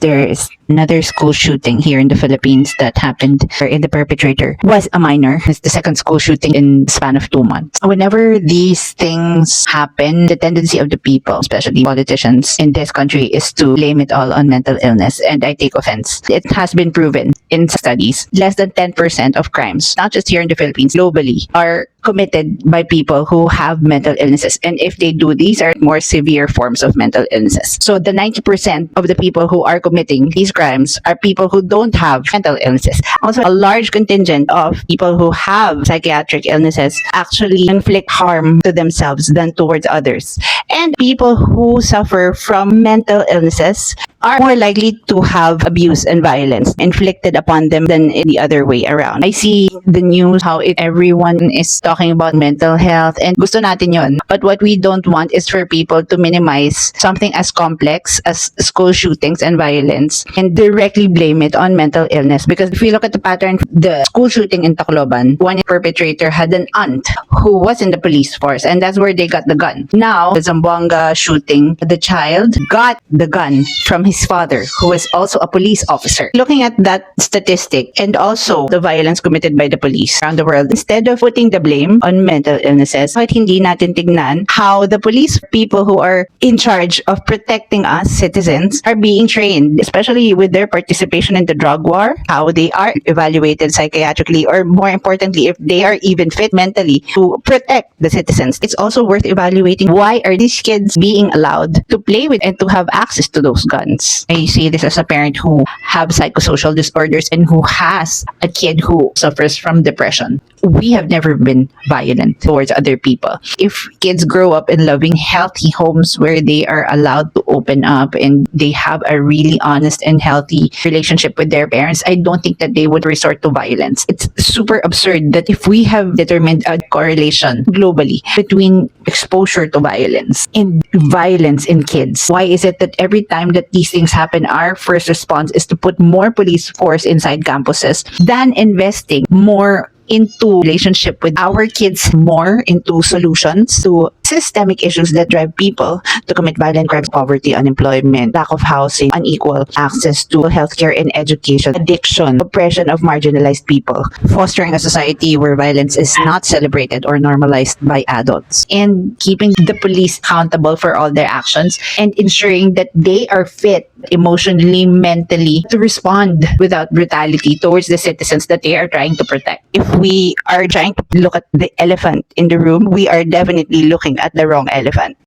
There is another school shooting here in the Philippines that happened wherein the perpetrator was a minor. It's the second school shooting in the span of 2 months. Whenever these things happen, the tendency of the people, especially politicians in this country, is to blame it all on mental illness. And I take offense. It has been proven in studies, less than 10% of crimes, not just here in the Philippines, globally, are committed by people who have mental illnesses. And if they do, these are more severe forms of mental illnesses. So the 90% of the people who are committing these crimes are people who don't have mental illnesses. Also, a large contingent of people who have psychiatric illnesses actually inflict harm to themselves than towards others. And people who suffer from mental illnesses are more likely to have abuse and violence inflicted upon them than in the other way around. I see the news, how everyone is talking about mental health, and gusto natin yun. But what we don't want is for people to minimize something as complex as school shootings and violence and directly blame it on mental illness. Because if we look at the pattern, the school shooting in Tacloban, one perpetrator had an aunt who was in the police force, and that's where they got the gun. Now, the Zamboanga shooting, the child got the gun from his father, who was also a police officer. Looking at that statistic and also the violence committed by the police around the world, instead of putting the blame on mental illnesses, bakit hindi natin tignan how the police people who are in charge of protecting us citizens are being trained, especially with their participation in the drug war, how they are evaluated psychiatrically, or more importantly, if they are even fit mentally to protect the citizens. It's also worth evaluating why are these kids being allowed to play with and to have access to those guns. I see this as a parent who have psychosocial disorders and who has a kid who suffers from depression. We have never been violent towards other people. If kids grow up in loving, healthy homes where they are allowed to open up and they have a really honest and healthy relationship with their parents, I don't think that they would resort to violence. It's super absurd that if we have determined a correlation globally between exposure to violence and violence in kids, why is it that every time that these things happen, our first response is to put more police force inside campuses than investing more into relationship with our kids, more into solutions to systemic issues that drive people to commit violent crimes: poverty, unemployment, lack of housing, unequal access to healthcare and education, addiction, oppression of marginalized people, fostering a society where violence is not celebrated or normalized by adults, and keeping the police accountable for all their actions and ensuring that they are fit emotionally, mentally to respond without brutality towards the citizens that they are trying to protect. If we are trying to look at the elephant in the room, we are definitely looking at the wrong elephant.